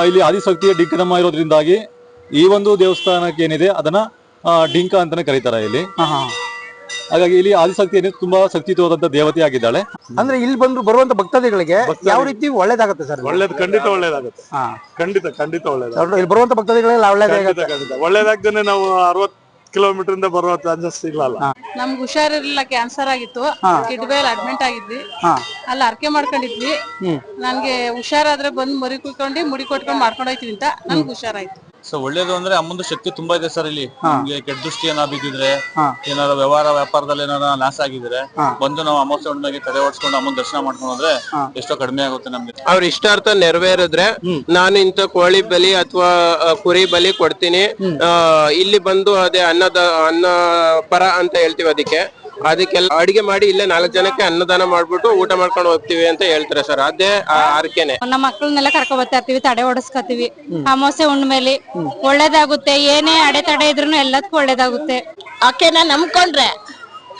ಇಲ್ಲಿ ಆದಿಶಕ್ತಿಯ ಡಿಂಕದಮ್ಮ ಇರೋದ್ರಿಂದಾಗಿ ಈ ಒಂದು ದೇವಸ್ಥಾನಕ್ಕೆ ಏನಿದೆ ಅದನ್ನ ಡಿಂಕ ಅಂತಾನೆ ಕರೀತಾರೆ ಇಲ್ಲಿ. ಹಾಗಾಗಿ ಇಲ್ಲಿ ಆದಿಶಕ್ತಿ ಏನಿದೆ ತುಂಬಾ ಶಕ್ತಿಯುತವಾದಂತ ದೇವತೆ ಆಗಿದ್ದಾಳೆ. ಅಂದ್ರೆ ಇಲ್ಲಿ ಬರುವಂತ ಭಕ್ತಾದಿಗಳಿಗೆ ಯಾವ ರೀತಿ ಒಳ್ಳೇದಾಗುತ್ತೆ ಸರ್? ಒಳ್ಳೇದು, ಖಂಡಿತ ಒಳ್ಳೇದಾಗುತ್ತೆ. ಖಂಡಿತ ಒಳ್ಳೇದಾಗುತ್ತೆ. ಇಲ್ಲಿ ಬರುವಂತ ಭಕ್ತಾದಿಗಳೆಲ್ಲ ಒಳ್ಳೇದಾಗುತ್ತೆ. ಒಳ್ಳೇದಾಗ್ದೇನೆ ನಾವು 60 ಕಿಲೋಮೀಟರ್ ಇಂದ ಬರೋ ಚಾನ್ಸಸ್ ಸಿಗ್ಲಲ್ಲ. ನಮ್ಗೆ ಹುಷಾರಿರ್ಲಿಲ್ಲ, ಕ್ಯಾನ್ಸರ್ ಆಗಿತ್ತು, ಕಿಡ್ಬೇಲ್ ಅಡ್ಮಿಟ್ ಆಗಿದ್ವಿ, ಅಲ್ಲಿ ಅರ್ಕೆ ಮಾಡ್ಕೊಂಡಿದ್ವಿ. ನನ್ಗೆ ಹುಷಾರಾದ್ರೆ ಬಂದು ಮರಿ ಕುಯ್ಕೊಂಡು ಮುಡಿ ಕೊಟ್ಕೊಂಡು ಮಾಡ್ಕೊಂಡು ಹೋಯ್ತೀವಿ ಅಂತ ನನ್ಗೆ ಹುಷಾರಾಯ್ತು. ಸೊ ಒಳ್ಳೇದು ಅಂದ್ರೆ ಅಮ್ಮಂದು ಶಕ್ತಿ ತುಂಬಾ ಇದೆ ಸರ್. ಇಲ್ಲಿ ನಮ್ಗೆ ಕೆಟ್ಟ ದೃಷ್ಟಿ ಏನಾದ್ರು ಬಿದ್ದಿದ್ರೆ, ಏನಾದ್ರು ವ್ಯಾಪಾರದಲ್ಲಿ ಏನಾರ ನಾಶ ಆಗಿದ್ರೆ ಬಂದು ನಾವು ಅಮಾವಾಸ್ಯೆ ಹುಣ್ಣಿಮೆಗೆ ತಲೆ ಓಡಿಸ್ಕೊಂಡು ಅಮ್ಮನ ದರ್ಶನ ಮಾಡ್ಕೊಂಡು ಹೋದ್ರೆ ಎಷ್ಟೋ ಕಡಿಮೆ ಆಗುತ್ತೆ ನಮ್ಗೆ. ಅವ್ರ ಇಷ್ಟಾರ್ಥ ನೆರವೇರಿದ್ರೆ ನಾನು ಇಂತ ಕೋಳಿ ಬಲಿ ಅಥವಾ ಕುರಿ ಬಲಿ ಕೊಡ್ತೀನಿ, ಇಲ್ಲಿ ಬಂದು ಅದೇ ಅನ್ನ ಪರ ಅಂತ ಹೇಳ್ತೀವಿ, ಅದಕ್ಕೆಲ್ಲ ಅಡಿಗೆ ಮಾಡಿ ಇಲ್ಲೇ 4 ಜನಕ್ಕೆ ಅನ್ನದಾನ ಮಾಡ್ಬಿಟ್ಟು ಊಟ ಮಾಡ್ಕೊಂಡು ಹೋಗ್ತೀವಿ ಅಂತ ಹೇಳ್ತಾರೆ ಸರ್. ಅದೇ ಆರ್ಕೆನೆ. ನಮ್ಮ ಮಕ್ಕಳನ್ನೆಲ್ಲ ಕರ್ಕೊ ಬರ್ತಾ ಇರ್ತೀವಿ, ತಡೆ ಓಡಿಸ್ಕೊತೀವಿ. ಅಮಾವಾಸ್ಯೆ ಹುಣ್ಣಿಮೆಲಿ ಒಳ್ಳೇದಾಗುತ್ತೆ. ಏನೇ ಅಡೆತಡೆ ಇದ್ರು ಎಲ್ಲದಕ್ಕೂ ಒಳ್ಳೇದಾಗುತ್ತೆ. ಆಕೆನ ನಂಬ್ಕೊಂಡ್ರೆ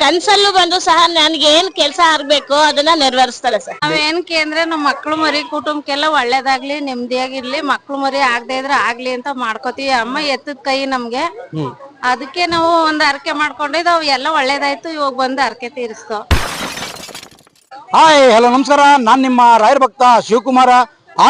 ಕನ್ಸಲ್ಲೂ ಬಂದು ಸಹ ನನ್ಗೆ ಏನ್ ಕೆಲ್ಸ ಆಗ್ಬೇಕು ಅದನ್ನ ನೆರವೇರಿಸ್ತಾರೆ ಸರ್. ನಾವೇನಕ್ಕೆ ಅಂದ್ರೆ ನಮ್ಮ ಮಕ್ಳು ಮರಿ ಕುಟುಂಬಕ್ಕೆಲ್ಲ ಒಳ್ಳೇದಾಗ್ಲಿ, ನೆಮ್ಮದಿಯಾಗಿರ್ಲಿ, ಮಕ್ಳು ಮರಿ ಆಗದೆ ಇದ್ರೆ ಆಗ್ಲಿ ಅಂತ ಮಾಡ್ಕೋತೀವಿ. ಅಮ್ಮ ಎತ್ತದ ಕೈ ನಮ್ಗೆ, ಅದಕ್ಕೆ ನಾವು ಒಂದ್ ಅರ್ಕೆ ಮಾಡ್ಕೊಂಡಿದ್ದು ಎಲ್ಲ ಒಳ್ಳೇದಾಯ್ತು. ಇವಾಗ ಬಂದು ಅರ್ಕೆ ತೀರಿಸ್ಕೊ. ಹಾಯ್, ಹಲೋ, ನಮಸ್ಕಾರ. ನಾನ್ ನಿಮ್ಮ ರಾಯರ್ ಭಕ್ತ ಶಿವಕುಮಾರ.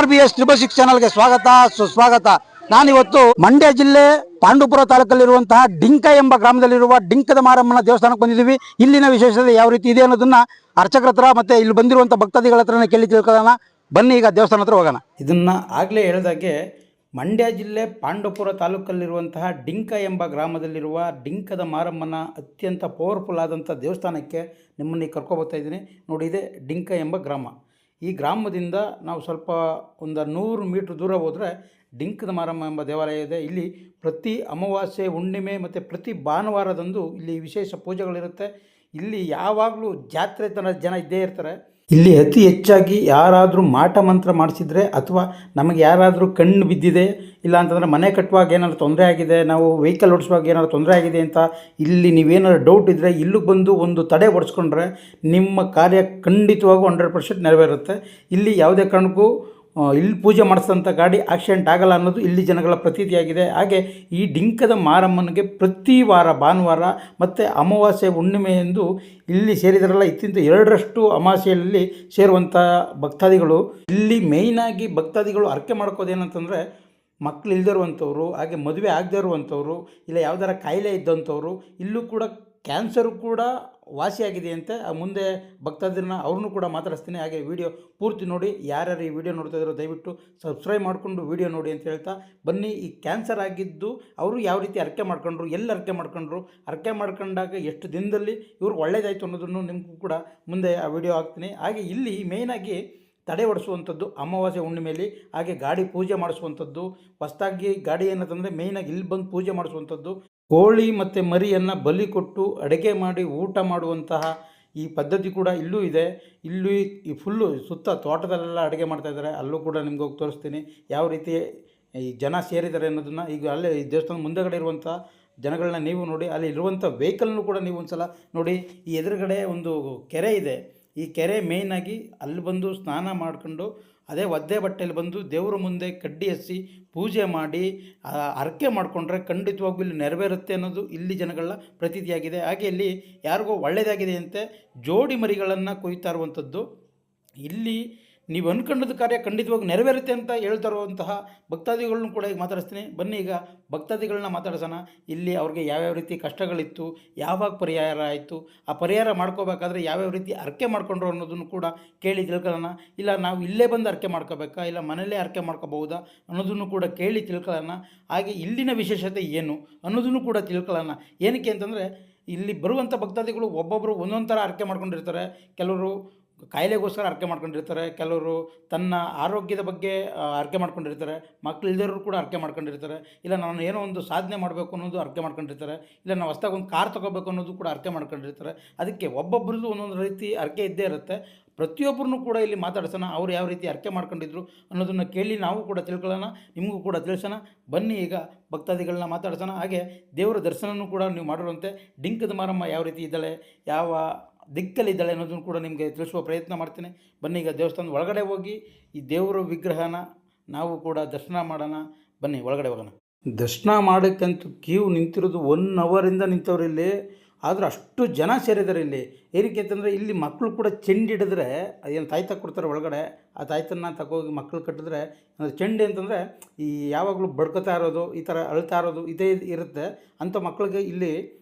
RBS 666 ಚಾನಲ್ಗೆ ಸ್ವಾಗತ, ಸುಸ್ವಾಗತ. ನಾನಿವತ್ತು ಮಂಡ್ಯ ಜಿಲ್ಲೆ ಪಾಂಡುಪುರ ತಾಲೂಕಲ್ಲಿರುವಂತಹ ಡಿಂಕ ಎಂಬ ಗ್ರಾಮದಲ್ಲಿರುವ ಡಿಂಕದ ಮಾರಮ್ಮನ ದೇವಸ್ಥಾನಕ್ಕೆ ಬಂದಿದ್ದೀವಿ. ಇಲ್ಲಿನ ವಿಶೇಷತೆ ಯಾವ ರೀತಿ ಇದೆ ಅನ್ನೋದನ್ನ ಅರ್ಚಕರ ಹತ್ರ ಮತ್ತೆ ಇಲ್ಲಿ ಬಂದಿರುವಂತಹ ಭಕ್ತಾದಿಗಳ ಹತ್ರನೇ ಕೇಳಿ ತಿಳ್ಕೊಳ್ಳೋಣ. ಬನ್ನಿ ಈಗ ದೇವಸ್ಥಾನ ಹತ್ರ ಹೋಗೋಣ. ಇದನ್ನ ಆಗ್ಲೇ ಹೇಳಿದಾಗೆ ಮಂಡ್ಯ ಜಿಲ್ಲೆ ಪಾಂಡುಪುರ ತಾಲೂಕಲ್ಲಿರುವಂತಹ ಡಿಂಕ ಎಂಬ ಗ್ರಾಮದಲ್ಲಿರುವ ಡಿಂಕದ ಮಾರಮ್ಮನ ಅತ್ಯಂತ ಪವರ್ಫುಲ್ ಆದಂಥ ದೇವಸ್ಥಾನಕ್ಕೆ ನಿಮ್ಮನ್ನು ಕರ್ಕೊಬರ್ತಾ ಇದ್ದೀನಿ. ನೋಡಿ, ಇದೆ ಡಿಂಕ ಎಂಬ ಗ್ರಾಮ. ಈ ಗ್ರಾಮದಿಂದ ನಾವು ಸ್ವಲ್ಪ ಒಂದು 100 ಮೀಟ್ರ್ ದೂರ ಹೋದರೆ ಡಿಂಕದ ಮಾರಮ್ಮ ಎಂಬ ದೇವಾಲಯ ಇದೆ. ಇಲ್ಲಿ ಪ್ರತಿ ಅಮಾವಾಸ್ಯೆ, ಹುಣ್ಣಿಮೆ ಮತ್ತು ಪ್ರತಿ ಭಾನುವಾರದಂದು ಇಲ್ಲಿ ವಿಶೇಷ ಪೂಜೆಗಳಿರುತ್ತೆ. ಇಲ್ಲಿ ಯಾವಾಗಲೂ ಜಾತ್ರೆ ಥರ ಜನ ಇದ್ದೇ ಇರ್ತಾರೆ. ಇಲ್ಲಿ ಅತಿ ಹೆಚ್ಚಾಗಿ ಯಾರಾದರೂ ಮಾಟ ಮಂತ್ರ ಮಾಡಿಸಿದ್ರೆ ಅಥವಾ ನಮಗೆ ಯಾರಾದರೂ ಕಣ್ಣು ಬಿದ್ದಿದೆ, ಇಲ್ಲ ಅಂತಂದರೆ ಮನೆ ಕಟ್ಟುವಾಗ ಏನಾದ್ರು ತೊಂದರೆ ಆಗಿದೆ, ನಾವು ವೆಹಿಕಲ್ ಓಡಿಸುವಾಗ ಏನಾದ್ರು ತೊಂದರೆ ಆಗಿದೆ ಅಂತ ಇಲ್ಲಿ ನೀವೇನಾದ್ರು ಡೌಟ್ ಇದ್ದರೆ ಇಲ್ಲಿಗೆ ಬಂದು ಒಂದು ತಡೆ ಹೊಡೆಸ್ಕೊಂಡ್ರೆ ನಿಮ್ಮ ಕಾರ್ಯ ಖಂಡಿತವಾಗೂ 100% ನೆರವೇರುತ್ತೆ. ಇಲ್ಲಿ ಯಾವುದೇ ಕಾರಣಕ್ಕೂ ಇಲ್ಲಿ ಪೂಜೆ ಮಾಡಿಸಿದಂಥ ಗಾಡಿ ಆಕ್ಸಿಡೆಂಟ್ ಆಗಲ್ಲ ಅನ್ನೋದು ಇಲ್ಲಿ ಜನಗಳ ಪ್ರತೀತಿಯಾಗಿದೆ. ಹಾಗೆ ಈ ಡಿಂಕದ ಮಾರಮ್ಮನಿಗೆ ಪ್ರತಿ ವಾರ ಭಾನುವಾರ ಮತ್ತು ಅಮಾವಾಸ್ಯೆ ಹುಣ್ಣಿಮೆಯೆಂದು ಇಲ್ಲಿ ಸೇರಿದರಲ್ಲ ಇತ್ತಿಂತ 2ರಷ್ಟು ಅಮಾವಾಸ್ಯೆಯಲ್ಲಿ ಸೇರುವಂಥ ಭಕ್ತಾದಿಗಳು. ಇಲ್ಲಿ ಮೇಯ್ನಾಗಿ ಭಕ್ತಾದಿಗಳು ಅರ್ಕೆ ಮಾಡ್ಕೋದೇನಂತಂದರೆ ಮಕ್ಕಳು ಇಲ್ದಿರುವಂಥವ್ರು, ಹಾಗೆ ಮದುವೆ ಆಗದೇ ಇರುವಂಥವ್ರು, ಇಲ್ಲ ಯಾವ್ದಾರ ಕಾಯಿಲೆ ಇದ್ದಂಥವ್ರು, ಇಲ್ಲೂ ಕೂಡ ಕ್ಯಾನ್ಸರು ಕೂಡ ವಾಸಿಯಾಗಿದೆಯಂತೆ. ಮುಂದೆ ಭಕ್ತಾದಿರನ್ನ ಅವ್ರನ್ನೂ ಕೂಡ ಮಾತಾಡಿಸ್ತೀನಿ. ಹಾಗೆ ವಿಡಿಯೋ ಪೂರ್ತಿ ನೋಡಿ. ಯಾರ್ಯಾರು ಈ ವಿಡಿಯೋ ನೋಡ್ತಾ ಇದ್ದಾರೋ ದಯವಿಟ್ಟು ಸಬ್ಸ್ಕ್ರೈಬ್ ಮಾಡಿಕೊಂಡು ವಿಡಿಯೋ ನೋಡಿ ಅಂತ ಹೇಳ್ತಾ ಬನ್ನಿ. ಈ ಕ್ಯಾನ್ಸರ್ ಆಗಿದ್ದು ಅವರು ಯಾವ ರೀತಿ ಅರ್ಕೆ ಮಾಡ್ಕೊಂಡ್ರು, ಎಲ್ಲಿ ಅರ್ಕೆ ಮಾಡ್ಕೊಂಡ್ರು, ಅರ್ಕೆ ಮಾಡ್ಕೊಂಡಾಗ ಎಷ್ಟು ದಿನದಲ್ಲಿ ಇವ್ರಿಗೆ ಒಳ್ಳೇದಾಯಿತು ಅನ್ನೋದನ್ನು ನಿಮಗೂ ಕೂಡ ಮುಂದೆ ಆ ವಿಡಿಯೋ ಹಾಕ್ತೀನಿ. ಹಾಗೆ ಇಲ್ಲಿ ಮೇಯ್ನಾಗಿ ತಡೆ ಹೊಡಿಸುವಂಥದ್ದು ಅಮಾವಾಸ್ಯೆ ಹುಣ್ಣಿಮೆಯಲ್ಲಿ, ಹಾಗೆ ಗಾಡಿ ಪೂಜೆ ಮಾಡಿಸುವಂಥದ್ದು. ಹೊಸದಾಗಿ ಗಾಡಿ ಏನಂತಂದರೆ ಮೇಯ್ನಾಗಿ ಇಲ್ಲಿ ಬಂದು ಪೂಜೆ ಮಾಡಿಸುವಂಥದ್ದು. ಕೋಳಿ ಮತ್ತು ಮರಿಯನ್ನು ಬಲಿ ಕೊಟ್ಟು ಅಡುಗೆ ಮಾಡಿ ಊಟ ಮಾಡುವಂತಹ ಈ ಪದ್ಧತಿ ಕೂಡ ಇಲ್ಲೂ ಇದೆ. ಇಲ್ಲೂ ಈ ಫುಲ್ಲು ಸುತ್ತ ತೋಟದಲ್ಲೆಲ್ಲ ಅಡುಗೆ ಮಾಡ್ತಾಯಿದ್ದಾರೆ. ಅಲ್ಲೂ ಕೂಡ ನಿಮ್ಗೆ ಹೋಗಿ ತೋರಿಸ್ತೀನಿ ಯಾವ ರೀತಿ ಈ ಜನ ಸೇರಿದ್ದಾರೆ ಅನ್ನೋದನ್ನು. ಈಗ ಅಲ್ಲೇ ಈ ದೇವಸ್ಥಾನದ ಮುಂದೆಗಡೆ ಇರುವಂಥ ಜನಗಳನ್ನ ನೀವು ನೋಡಿ, ಅಲ್ಲಿ ಇರುವಂಥ ವೆಹಿಕಲ್ನು ಕೂಡ ನೀವು ಒಂದು ಸಲ ನೋಡಿ. ಈ ಎದುರುಗಡೆ ಒಂದು ಕೆರೆ ಇದೆ. ಈ ಕೆರೆ ಮೇಯ್ನಾಗಿ ಅಲ್ಲಿ ಬಂದು ಸ್ನಾನ ಮಾಡಿಕೊಂಡು ಅದೇ ಒದ್ದೆ ಬಟ್ಟೆಯಲ್ಲಿ ಬಂದು ದೇವರ ಮುಂದೆ ಕಡ್ಡಿ ಹಚ್ಚಿ ಪೂಜೆ ಮಾಡಿ ಹರಕೆ ಮಾಡಿಕೊಂಡ್ರೆ ಖಂಡಿತವಾಗೂ ಇಲ್ಲಿ ನೆರವೇರುತ್ತೆ ಅನ್ನೋದು ಇಲ್ಲಿ ಜನಗಳ ಪ್ರತೀತಿಯಾಗಿದೆ. ಹಾಗೆ ಇಲ್ಲಿ ಯಾರಿಗೋ ಒಳ್ಳೆಯದಾಗಿದೆ ಅಂತೆ ಜೋಡಿ ಮರಿಗಳನ್ನು ಕೊಯ್ತಾ ಇರುವಂಥದ್ದು. ಇಲ್ಲಿ ನೀವು ಅಂದ್ಕೊಂಡದ್ದು ಕಾರ್ಯ ಖಂಡಿತವಾಗಿ ನೆರವೇರುತ್ತೆ ಅಂತ ಹೇಳ್ತಾ ಇರುವಂತಹ ಭಕ್ತಾದಿಗಳನ್ನೂ ಕೂಡ ಈಗ ಮಾತಾಡಿಸ್ತೀನಿ. ಬನ್ನಿ ಈಗ ಭಕ್ತಾದಿಗಳನ್ನ ಮಾತಾಡ್ಸೋಣ. ಇಲ್ಲಿ ಅವ್ರಿಗೆ ಯಾವ್ಯಾವ ರೀತಿ ಕಷ್ಟಗಳಿತ್ತು, ಯಾವಾಗ ಪರಿಹಾರ ಆಯಿತು, ಆ ಪರಿಹಾರ ಮಾಡ್ಕೋಬೇಕಾದ್ರೆ ಯಾವ್ಯಾವ ರೀತಿ ಅರ್ಕೆ ಮಾಡ್ಕೊಂಡ್ರು ಅನ್ನೋದನ್ನು ಕೂಡ ಕೇಳಿ ತಿಳ್ಕೊಳ್ಳೋಣ. ಇಲ್ಲ ನಾವು ಇಲ್ಲೇ ಬಂದು ಅರ್ಕೆ ಮಾಡ್ಕೋಬೇಕಾ, ಇಲ್ಲ ಮನೆಯಲ್ಲೇ ಅರ್ಕೆ ಮಾಡ್ಕೋಬಹುದಾ ಅನ್ನೋದನ್ನು ಕೂಡ ಕೇಳಿ ತಿಳ್ಕೊಳ್ಳೋಣ. ಹಾಗೆ ಇಲ್ಲಿನ ವಿಶೇಷತೆ ಏನು ಅನ್ನೋದನ್ನು ಕೂಡ ತಿಳ್ಕೊಳ್ಳೋಣ. ಏನಕ್ಕೆ ಅಂತಂದರೆ ಇಲ್ಲಿ ಬರುವಂಥ ಭಕ್ತಾದಿಗಳು ಒಬ್ಬೊಬ್ಬರು ಒಂದೊಂದು ಥರ ಅರ್ಕೆ ಮಾಡ್ಕೊಂಡಿರ್ತಾರೆ. ಕೆಲವರು ಕಾಯಿಲೆಗೋಸ್ಕರ ಅರ್ಕೆ ಮಾಡ್ಕೊಂಡಿರ್ತಾರೆ, ಕೆಲವರು ತನ್ನ ಆರೋಗ್ಯದ ಬಗ್ಗೆ ಅರ್ಕೆ ಮಾಡ್ಕೊಂಡಿರ್ತಾರೆ, ಮಕ್ಕಳು ಇಲ್ದಿರೋರು ಕೂಡ ಅರ್ಕೆ ಮಾಡ್ಕೊಂಡಿರ್ತಾರೆ, ಇಲ್ಲ ನಾನು ಏನೋ ಒಂದು ಸಾಧನೆ ಮಾಡಬೇಕು ಅನ್ನೋದು ಅರ್ಕೆ ಮಾಡ್ಕೊಂಡಿರ್ತಾರೆ, ಇಲ್ಲ ನಾವು ಹೊಸ್ದಾಗಿ ಒಂದು ಕಾರ್ ತೊಗೋಬೇಕು ಅನ್ನೋದು ಕೂಡ ಅರ್ಕೆ ಮಾಡ್ಕೊಂಡಿರ್ತಾರೆ. ಅದಕ್ಕೆ ಒಬ್ಬೊಬ್ಬರದ್ದು ಒಂದೊಂದು ರೀತಿ ಅರ್ಕೆ ಇದ್ದೇ ಇರುತ್ತೆ. ಪ್ರತಿಯೊಬ್ಬರನ್ನು ಕೂಡ ಇಲ್ಲಿ ಮಾತಾಡ್ಸೋಣ. ಅವ್ರು ಯಾವ ರೀತಿ ಅರ್ಕೆ ಮಾಡ್ಕೊಂಡಿದ್ರು ಅನ್ನೋದನ್ನು ಕೇಳಿ ನಾವು ಕೂಡ ತಿಳ್ಕೊಳ್ಳೋಣ, ನಿಮಗೂ ಕೂಡ ತಿಳಿಸೋಣ. ಬನ್ನಿ ಈಗ ಭಕ್ತಾದಿಗಳನ್ನ ಮಾತಾಡ್ಸೋಣ. ಹಾಗೆ ದೇವರ ದರ್ಶನವೂ ಕೂಡ ನೀವು ಮಾಡಿರುವಂತೆ ಡಿಂಕದ ಮಾರಮ್ಮ ಯಾವ ರೀತಿ ಇದ್ದಾಳೆ, ಯಾವ ದಿಕ್ಕಲ್ಲಿದ್ದಾಳೆ ಅನ್ನೋದನ್ನು ಕೂಡ ನಿಮಗೆ ತಿಳಿಸುವ ಪ್ರಯತ್ನ ಮಾಡ್ತೀನಿ. ಬನ್ನಿ ಈಗ ದೇವಸ್ಥಾನದ ಒಳಗಡೆ ಹೋಗಿ ಈ ದೇವರ ವಿಗ್ರಹನ ನಾವು ಕೂಡ ದರ್ಶನ ಮಾಡೋಣ. ಬನ್ನಿ ಒಳಗಡೆ ಹೋಗೋಣ. ದರ್ಶನ ಮಾಡೋಕ್ಕಂತೂ ಕ್ಯೂ ನಿಂತಿರೋದು 1 ಅವರಿಂದ ನಿಂತವ್ರು ಇಲ್ಲಿ. ಆದರೂ ಅಷ್ಟು ಜನ ಸೇರಿದ್ದಾರೆ ಇಲ್ಲಿ. ಏನಕ್ಕೆ ಅಂತಂದರೆ ಇಲ್ಲಿ ಮಕ್ಕಳು ಕೂಡ ಚೆಂಡು ಹಿಡಿದ್ರೆ ಏನು ತಾಯ್ತ ಕೊಡ್ತಾರೆ ಒಳಗಡೆ, ಆ ತಾಯ್ತನ್ನ ತಗೋಗಿ ಮಕ್ಕಳು ಕಟ್ಟಿದ್ರೆ, ಅಂದರೆ ಚೆಂಡು ಅಂತಂದರೆ ಈ ಯಾವಾಗಲೂ ಬಡ್ಕೊತಾ ಇರೋದು, ಈ ಥರ ಅಳ್ತಾ ಇರೋದು ಇದೇ ಇರುತ್ತೆ. ಅಂಥ ಮಕ್ಕಳಿಗೆ ಇಲ್ಲಿ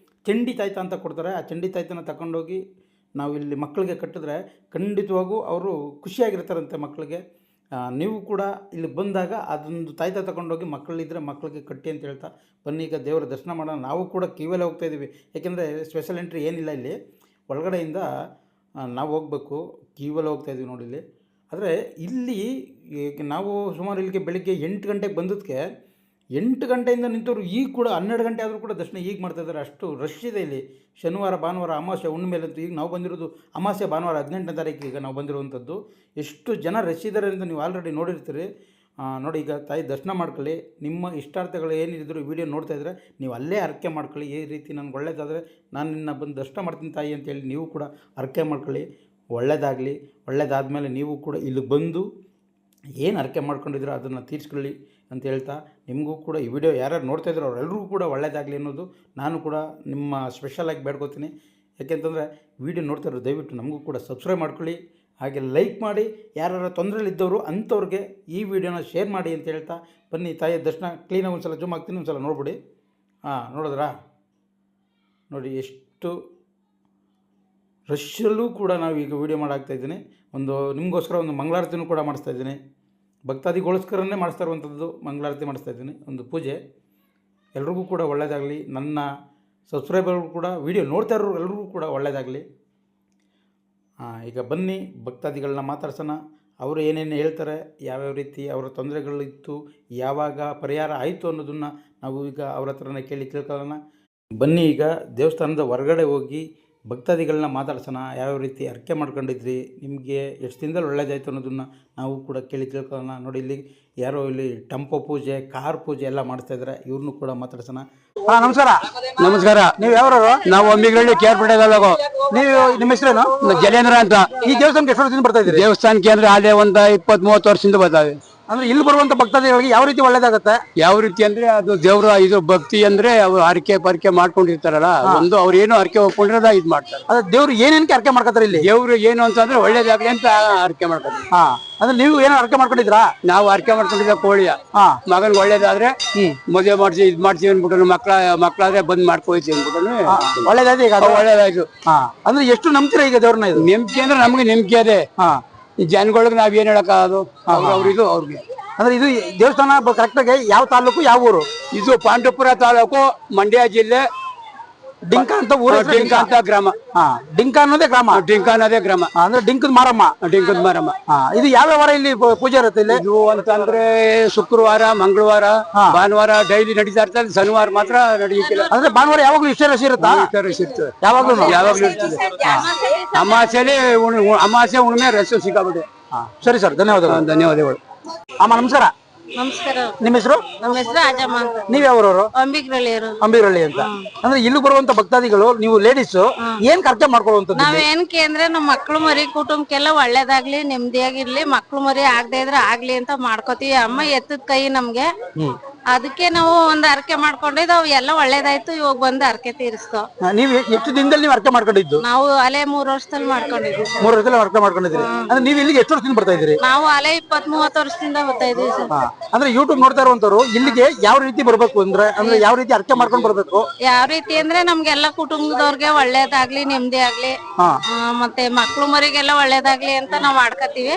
ಚಂಡಿ ತಾಯ್ತ ಅಂತ ಕೊಡ್ತಾರೆ. ಆ ಚಂಡಿ ತಾಯ್ತನ ತಗೊಂಡೋಗಿ ನಾವು ಇಲ್ಲಿ ಮಕ್ಕಳಿಗೆ ಕಟ್ಟಿದ್ರೆ ಖಂಡಿತವಾಗೂ ಅವರು ಖುಷಿಯಾಗಿರ್ತಾರಂತೆ ಮಕ್ಕಳಿಗೆ. ನೀವು ಕೂಡ ಇಲ್ಲಿ ಬಂದಾಗ ಅದೊಂದು ತಾಯ್ತ ತಗೊಂಡೋಗಿ ಮಕ್ಕಳಿದ್ರೆ ಮಕ್ಕಳಿಗೆ ಕಟ್ಟಿ ಅಂತ ಹೇಳ್ತಾ ಬನ್ನಿ ಈಗ ದೇವರ ದರ್ಶನ ಮಾಡೋಣ. ನಾವು ಕೂಡ ಕ್ಯೂವಲ್ಲೇ ಹೋಗ್ತಾಯಿದ್ದೀವಿ, ಯಾಕೆಂದರೆ ಸ್ಪೆಷಲ್ ಎಂಟ್ರಿ ಏನಿಲ್ಲ ಇಲ್ಲಿ. ಒಳಗಡೆಯಿಂದ ನಾವು ಹೋಗಬೇಕು, ಕ್ಯೂವಲ್ಲೇ ಹೋಗ್ತಾಯಿದ್ದೀವಿ ನೋಡಿ ಇಲ್ಲಿ. ಆದರೆ ಇಲ್ಲಿ ನಾವು ಸುಮಾರು ಇಲ್ಲಿಗೆ ಬೆಳಿಗ್ಗೆ 8 ಗಂಟೆಗೆ ಬಂದದಕ್ಕೆ 8 ಗಂಟೆಯಿಂದ ನಿಂತವರು ಈಗ ಕೂಡ 12 ಗಂಟೆ ಆದರೂ ಕೂಡ ದರ್ಶನ ಈಗ ಮಾಡ್ತಾಯಿದ್ದಾರೆ. ಅಷ್ಟು ರಶ್ ಇದೆ ಇಲ್ಲಿ. ಶನಿವಾರ ಭಾನುವಾರ ಅಮಾವಾಸ್ಯೆ ಹುಣ್ಣಿಮೆಲಂತೂ ಈಗ ನಾವು ಬಂದಿರೋದು ಅಮಾವಾಸ್ಯೆ ಭಾನುವಾರ 18ನೇ ತಾರೀಕು ಈಗ ನಾವು ಬಂದಿರುವಂಥದ್ದು. ಎಷ್ಟು ಜನ ರಶ್ ಇದ್ದಾರೆ ಅಂತ ನೀವು ಆಲ್ರೆಡಿ ನೋಡಿರ್ತೀರಿ. ನೋಡಿ ಈಗ ತಾಯಿ ದರ್ಶನ ಮಾಡ್ಕೊಳ್ಳಿ. ನಿಮ್ಮ ಇಷ್ಟಾರ್ಥಗಳು ಏನಿದ್ರು ವಿಡಿಯೋ ನೋಡ್ತಾ ಇದ್ದರೆ ನೀವು ಅಲ್ಲೇ ಹರಕೆ ಮಾಡ್ಕೊಳ್ಳಿ. ಈ ರೀತಿ ನನಗೆ ಒಳ್ಳೇದಾದರೆ ನಾನು ನಿನ್ನ ಬಂದು ದರ್ಶನ ಮಾಡ್ತೀನಿ ತಾಯಿ ಅಂತೇಳಿ ನೀವು ಕೂಡ ಹರಕೆ ಮಾಡ್ಕೊಳ್ಳಿ. ಒಳ್ಳೆಯದಾಗಲಿ. ಒಳ್ಳೆಯದಾದಮೇಲೆ ನೀವು ಕೂಡ ಇಲ್ಲಿ ಬಂದು ಏನು ಹರಕೆ ಮಾಡ್ಕೊಂಡಿದ್ದೀರೋ ಅದನ್ನು ತೀರಿಸ್ಕೊಳ್ಳಿ ಅಂತ ಹೇಳ್ತಾ, ನಿಮಗೂ ಕೂಡ ಈ ವಿಡಿಯೋ ಯಾರ್ಯಾರು ನೋಡ್ತಾಯಿದ್ರು ಅವರೆಲ್ಲರಿಗೂ ಕೂಡ ಒಳ್ಳೆಯದಾಗಲಿ ಅನ್ನೋದು ನಾನು ಕೂಡ ನಿಮ್ಮ ಸ್ಪೆಷಲಾಗಿ ಬೇಡ್ಕೋತೀನಿ. ಯಾಕೆಂತಂದರೆ ವಿಡಿಯೋ ನೋಡ್ತಾಯಿರೋ ದಯವಿಟ್ಟು ನಮಗೂ ಕೂಡ ಸಬ್ಸ್ಕ್ರೈಬ್ ಮಾಡ್ಕೊಳ್ಳಿ, ಹಾಗೆ ಲೈಕ್ ಮಾಡಿ. ಯಾರ್ಯಾರು ತೊಂದರೆಯಲ್ಲಿದ್ದವರು ಅಂಥವ್ರಿಗೆ ಈ ವಿಡಿಯೋನ ಶೇರ್ ಮಾಡಿ ಅಂತ ಹೇಳ್ತಾ ಬನ್ನಿ ತಾಯಿಯ ದರ್ಶನ ಕ್ಲೀನಾಗಿ ಒಂದು ಸಲ ಜೂಮ್ ಆಗ್ತೀನಿ, ಒಂದು ಸಲ ನೋಡ್ಬಿಡಿ. ನೋಡಿದ್ರಾ? ನೋಡಿ ಎಷ್ಟು ರಶ್ಯಲ್ಲೂ ಕೂಡ ನಾವು ಈಗ ವೀಡಿಯೋ ಮಾಡಾಕ್ತಾಯಿದ್ದೀನಿ. ಒಂದು ನಿಮಗೋಸ್ಕರ ಒಂದು ಮಂಗಳಾರತಿನೂ ಕೂಡ ಮಾಡಿಸ್ತಾಯಿದ್ದೀನಿ. ಭಕ್ತಾದಿಗೋಸ್ಕರನೇ ಮಾಡಿಸ್ತಾ ಇರುವಂಥದ್ದು ಮಂಗಳಾರತಿ ಮಾಡಿಸ್ತಾಯಿದ್ದೀನಿ, ಒಂದು ಪೂಜೆ. ಎಲ್ರಿಗೂ ಕೂಡ ಒಳ್ಳೆಯದಾಗಲಿ. ನನ್ನ ಸಬ್ಸ್ಕ್ರೈಬರ್ಗಳು ಕೂಡ ವಿಡಿಯೋ ನೋಡ್ತಾ ಇರೋರು ಎಲ್ರಿಗೂ ಕೂಡ ಒಳ್ಳೆಯದಾಗಲಿ. ಈಗ ಬನ್ನಿ ಭಕ್ತಾದಿಗಳನ್ನ ಮಾತಾಡ್ಸೋಣ. ಅವರು ಏನೇನು ಹೇಳ್ತಾರೆ, ಯಾವ್ಯಾವ ರೀತಿ ಅವರ ತೊಂದರೆಗಳಿತ್ತು, ಯಾವಾಗ ಪರಿಹಾರ ಆಯಿತು ಅನ್ನೋದನ್ನು ನಾವು ಈಗ ಅವ್ರ ಹತ್ರನೇ ಕೇಳಿ ತಿಳ್ಕೊಳ್ಳೋಣ. ಬನ್ನಿ ಈಗ ದೇವಸ್ಥಾನದ ಹೊರಗಡೆ ಹೋಗಿ ಭಕ್ತಾದಿಗಳನ್ನ ಮಾತಾಡ್ಸೋಣ. ಯಾವ್ಯಾವ ರೀತಿ ಹರಕೆ ಮಾಡ್ಕೊಂಡಿದ್ರಿ, ನಿಮಗೆ ಎಷ್ಟು ದಿನದಲ್ಲಿ ಒಳ್ಳೇದಾಯಿತು ಅನ್ನೋದನ್ನು ನಾವು ಕೂಡ ಕೇಳಿ ತಿಳ್ಕೊಳ್ಳೋಣ. ನೋಡಿ ಇಲ್ಲಿ ಯಾರೋ ಇಲ್ಲಿ ಟೆಂಪೋ ಪೂಜೆ, ಕಾರ್ ಪೂಜೆ ಎಲ್ಲ ಮಾಡಿಸ್ತಾಯಿದ್ದಾರೆ, ಇವ್ರನ್ನೂ ಕೂಡ ಮಾತಾಡ್ಸೋಣ. ನಮಸ್ಕಾರ. ನಮಸ್ಕಾರ. ನೀವು ಯಾವ್ರವರು? ನಾವು ಅಂಬಿಗರಳ್ಳಿ ಕೇರ್ಪೇಟೆದಲ್ಲಗೋ. ನೀವು ನಿಮ್ಮ ಹೆಸರೇನು? ಜಲೇಂದ್ರ ಅಂತ. ಈ ದೇವಸ್ಥಾನಕ್ಕೆ ಎಷ್ಟು ವರ್ಷದಿಂದ ಬರ್ತಾ ಇದ್ದೀರಿ? ದೇವಸ್ಥಾನಕ್ಕೆ ಅಂದ್ರೆ ಅಲ್ಲೇ ಒಂದು 20-30 ವರ್ಷದಿಂದ ಬರ್ತಾವೆ. ಅಂದ್ರೆ ಇಲ್ಲಿ ಬರುವಂತ ಭಕ್ತಾದಿಗಳಿಗೆ ಯಾವ ರೀತಿ ಒಳ್ಳೇದಾಗತ್ತೆ? ಯಾವ ರೀತಿ ಅಂದ್ರೆ ಅದು ದೇವ್ರ ಇದು ಭಕ್ತಿ ಅಂದ್ರೆ ಅವ್ರು ಹರಕೆ ಪರಿಕೆ ಮಾಡ್ಕೊಂಡಿರ್ತಾರಲ್ಲ, ಒಂದು ಅವ್ರು ಏನು ಹರಕೆ ಒಪ್ಕೊಂಡಿರೋದ ಇದ್ ಮಾಡ್ತಾರೆ. ಅದೇ ದೇವ್ರು ಏನೇನಕ್ಕೆ ಹರಕೆ ಮಾಡ್ಕೊತಾರೆ ಇಲ್ಲಿ? ದೇವ್ರು ಏನು ಅಂತಂದ್ರೆ ಒಳ್ಳೇದಾಗ್ಲಿ ಅಂತ ಹರಕೆ ಮಾಡ್ತಾರೆ. ಅಂದ್ರೆ ನೀವು ಏನೋ ಹರಕೆ ಮಾಡ್ಕೊಂಡಿದ್ರಾ? ನಾವು ಹರಕೆ ಮಾಡ್ಕೊಂಡಿದ್ದ ಕೋಳಿಯ ಮಗನ್ ಒಳ್ಳೇದಾದ್ರೆ ಮದುವೆ ಮಾಡ್ಸಿ ಇದ್ ಮಾಡ್ತೀವಿ ಅನ್ಬಿಟ್ಟು, ಮಕ್ಕಳಾದ್ರೆ ಬಂದ್ ಮಾಡ್ಕೋಯ್ತಿ ಅನ್ಬಿಟ್ಟು ಒಳ್ಳೇದಾಯ್ತು. ಈಗ ಒಳ್ಳೇದಾಯ್ತು. ಅಂದ್ರೆ ಎಷ್ಟು ನಂಬ್ತೀರಾ ಈಗ ದೇವ್ರನ್ನ? ಇದು ನಂಬಿಕೆ ಅಂದ್ರೆ ನಮ್ಗೆ ನಂಬಿಕೆ ಅದೇ. ಈ ಜನಗಳಿಗೆ ನಾವ್ ಏನ್ ಹೇಳಕ್ಕಾಗೋದು? ಅವ್ರಿದು ಅವ್ರಿಗೆ. ಅಂದ್ರೆ ಇದು ದೇವಸ್ಥಾನ ಕರೆಕ್ಟ್ ಆಗಿ ಯಾವ ತಾಲೂಕು, ಯಾವ ಊರು? ಇದು ಪಾಂಡವಪುರ ತಾಲೂಕು, ಮಂಡ್ಯ ಜಿಲ್ಲೆ, ಡಿಂಕ ಅಂತ ಊರು. ಡಿಂಕ ಅಂತ ಗ್ರಾಮ. ಡಿಂಕ ಅನ್ನೋದೇ ಗ್ರಾಮ. ಡಿಂಕ ಅನ್ನೋದೇ ಗ್ರಾಮ. ಅಂದ್ರೆ ಡಿಂಕದ ಮಾರಮ್ಮ. ಡಿಂಕದ ಮಾರಮ್ಮ. ಇದು ಯಾವ ವಾರ ಇಲ್ಲಿ ಪೂಜೆ ಇರುತ್ತೆ ಇಲ್ಲಿ? ಇದು ಅಂತಂದ್ರೆ ಶುಕ್ರವಾರ, ಮಂಗಳವಾರ, ಭಾನುವಾರ ಡೈಲಿ ನಡೀತಾ ಇರ್ತದೆ. ಶನಿವಾರ ಮಾತ್ರ ನಡೆಯುತ್ತಿಲ್ಲ. ಅಂದ್ರೆ ಭಾನುವಾರ ಯಾವಾಗ್ಲೂ ಇಷ್ಟೇ ರಶ್ ಇರುತ್ತಾ? ಇರ್ತದೆ ಯಾವಾಗ್ಲೂ ಇರ್ತದೆ. ಅಮಾವಾಸ್ಯೆ ಹುಣ್ಣಿಮೆ ರಶ್ ಸಿಕ್ಕಾಬಿಟ್ಟೆ. ಸರಿ ಸರ್, ಧನ್ಯವಾದಗಳು. ಧನ್ಯವಾದಗಳು. ಅಮ್ಮ ನಮಸ್ಕಾರ. ನಮಸ್ಕಾರ. ನಿಮ್ಮ ಹೆಸರು? ನಮ್ಮ ಹೆಸರು ಅಜಮ್ಮ ಅಂತ. ನೀವ್ ಯಾವ್ರವರು? ಅಂಬಿಗರಳ್ಳಿಯರು. ಅಂಬಿಗರಳ್ಳಿ ಅಂತ. ಅಂದ್ರೆ ಇಲ್ಲಿ ಬರುವಂತ ಭಕ್ತಾದಿಗಳು, ನೀವು ಲೇಡೀಸ್ ಏನ್ ಖರ್ಚು ಮಾಡ್ಕೊಳ್ಳುವಂತದ್ದು? ನಾವ್ ಏನಕ್ಕೆ ಅಂದ್ರೆ ನಮ್ ಮಕ್ಳು ಮರಿ ಕುಟುಂಬಕ್ಕೆಲ್ಲ ಒಳ್ಳೇದಾಗ್ಲಿ, ನೆಮ್ಮದಿಯಾಗಿರ್ಲಿ, ಮಕ್ಳು ಮರಿ ಆಗದೆ ಇದ್ರೆ ಆಗ್ಲಿ ಅಂತ ಮಾಡ್ಕೋತೀವಿ. ಅಮ್ಮ ಎತ್ತದ ಕೈ ನಮ್ಗೆ. ಅದಕ್ಕೆ ನಾವು ಒಂದ್ ಹರಕೆ ಮಾಡ್ಕೊಂಡಿದ್ದು, ಅವ್ ಎಲ್ಲ ಒಳ್ಳೇದಾಯ್ತು. ಇವಾಗ ಬಂದು ಹರಕೆ ತೀರಿಸ್ತು. ನೀವ್ ಎಷ್ಟು ದಿನದಲ್ಲಿ ನೀವು ಹರಕೆ ಮಾಡ್ಕೊಂಡಿದ್ದು? ನಾವು ಅಲೆ 3 ವರ್ಷದಲ್ಲಿ ಮಾಡ್ಕೊಂಡಿದ್ವಿ. 3 ವರ್ಷದಲ್ಲಿ ಹರಕೆ ಮಾಡ್ಕೊಂಡಿದ್ರಿ. ಅಂದ್ರೆ ನೀವ್ ಇಲ್ಲಿಗೆ ಎಷ್ಟು ವರ್ಷದಿಂದ ಬರ್ತಾ ಇದ್ದೀರಿ? ನಾವು ಅಲೆ 20-30 ವರ್ಷದಿಂದ ಬರ್ತಾ ಇದೀವಿ ಸರ್. ಅಂದ್ರೆ ಯೂಟ್ಯೂಬ್ ನೋಡ್ತಾ ಇರುವಂತವ್ರು ಇಲ್ಲಿಗೆ ಯಾವ ರೀತಿ ಬರ್ಬೇಕು ಅಂದ್ರೆ ಯಾವ ರೀತಿ ಹರಕೆ ಮಾಡ್ಕೊಂಡು ಬರ್ಬೇಕು? ಯಾವ ರೀತಿ ಅಂದ್ರೆ ನಮ್ಗೆಲ್ಲ ಕುಟುಂಬದವ್ರಿಗೆ ಒಳ್ಳೇದಾಗ್ಲಿ, ನೆಮ್ಮದಿ ಆಗ್ಲಿ, ಮತ್ತೆ ಮಕ್ಳು ಮರಿಗೆಲ್ಲ ಒಳ್ಳೇದಾಗ್ಲಿ ಅಂತ ನಾವ್ ಮಾಡ್ಕತೀವಿ.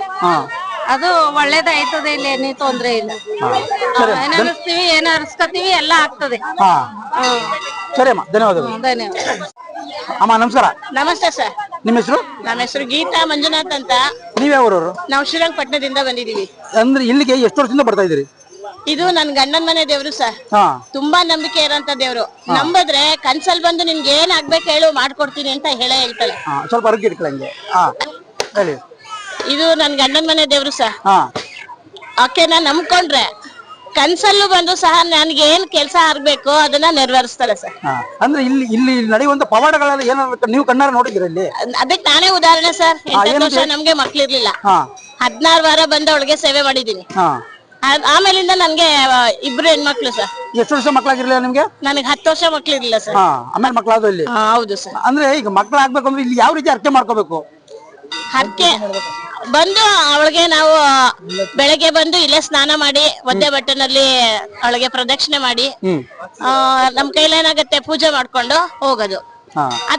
ಅದು ಒಳ್ಳೇದಾಯ್ತದೆ. ಇಲ್ಲಿ ಏನೇ ತೊಂದ್ರೆ ಇಲ್ಲ. ಏನ್ ಅನಿಸ್ತೀವಿ, ಏನ್ ಅರ್ಸ್ಕತೀವಿ, ಎಲ್ಲ ಆಗ್ತದೆ. ಸರಿ ಅಮ್ಮ, ಧನ್ಯವಾದಗಳು. ಧನ್ಯವಾದ. ಅಮ್ಮ ನಮಸ್ಕಾರ. ನಮಸ್ತೆ ಸರ್. ನಿಮ್ಮ ಹೆಸರು? ನನ್ನ ಹೆಸರು ಗೀತಾ ಮಂಜುನಾಥ್ ಅಂತ. ನೀವ್ ಯಾವ್ರವರು? ನಾವು ಶ್ರೀರಂಗಪಟ್ಟಣದಿಂದ ಬಂದಿದೀವಿ. ಅಂದ್ರೆ ಇಲ್ಲಿಗೆ ಎಷ್ಟು ವರ್ಷದಿಂದ ಬರ್ತಾ ಇದ್ದೀರಿ? ಇದು ನನ್ ಗಂಡನ ಮನೆ ದೇವ್ರು ಸರ್. ತುಂಬಾ ನಂಬಿಕೆ ಇರೋಂತ ದೇವ್ರು. ನಂಬದ್ರೆ ಕನ್ಸಲ್ ಬಂದು ನಿನ್ಗೆ ಏನ್ ಆಗ್ಬೇಕು ಹೇಳು, ಮಾಡ್ಕೊಡ್ತೀನಿ ಅಂತ ಹೇಳ್ತಾಳೆ. ಸ್ವಲ್ಪ ಅರ್ಗಿ ಇಟ್ಕೊಳ್ಳಂಗೆ. ಹೇಳಿ. ಇದು ನನ್ ಗಂಡನ ಮನೆ ದೇವ್ರು ಸರ್. ಆಕೆನ ನಂಬ್ಕೊಂಡ್ರೆ ಕನ್ಸಲ್ಲೂ ಬಂದು ಸಹ ನನ್ಗೆ ಏನ್ ಕೆಲ್ಸ ಆಗ್ಬೇಕು ಅದನ್ನ ನೆರವೇರಿಸ್ತಾರೆ ಸರ್. ಅಂದ್ರೆ ಇಲ್ಲಿ ನಡೆಯುವಂತ ಪವಾಡಗಳೆಲ್ಲ ಏನಾದ್ರು ನೀವು ಕಣ್ಣಾರ ನೋಡಿದಿರ ಇಲ್ಲಿ? ಅದಕ್ಕೆ ನಾನೇ ಉದಾಹರಣೆ ಸರ್. 8 ವರ್ಷ ನಮ್ಗೆ ಮಕ್ಳಿರ್ಲಿಲ್ಲ. 16 ವಾರ ಬಂದು ಅವಳಿಗೆ ಸೇವೆ ಮಾಡಿದೀನಿ. ಆಮೇಲಿಂದ ನನ್ಗೆ ಇಬ್ರು ಹೆಣ್ಮಕ್ಳು ಸರ್. ಎಷ್ಟು ವರ್ಷ ಮಕ್ಳಾಗಿರ್ಲಿಲ್ಲ ನಿಮ್ಗೆ? ನನಗೆ 10 ವರ್ಷ ಮಕ್ಳಿರ್ಲಿಲ್ಲ ಸರ್. ಆಮೇಲೆ ಮಕ್ಳಾದ್ರು ಇಲ್ಲಿ? ಹೌದು ಸರ್. ಅಂದ್ರೆ ಈಗ ಮಕ್ಳು ಆಗ್ಬೇಕು ಅಂದ್ರೆ ಇಲ್ಲಿ ಯಾವ ರೀತಿ ಅರ್ಕೆ ಮಾಡ್ಕೋಬೇಕು? ಹರಕೆ ಬಂದು ಅವಳಿಗೆ ನಾವು ಬೆಳಗ್ಗೆ ಬಂದು ಇಲ್ಲೇ ಸ್ನಾನ ಮಾಡಿ ಒದ್ದೆ ಬಟ್ಟೆನಲ್ಲಿ ಅವಳಿಗೆ ಪ್ರದಕ್ಷಿಣೆ ಮಾಡಿ ನಮ್ ಕೈಲೇನಾಗತ್ತೆ ಪೂಜೆ ಮಾಡ್ಕೊಂಡು ಹೋಗೋದು.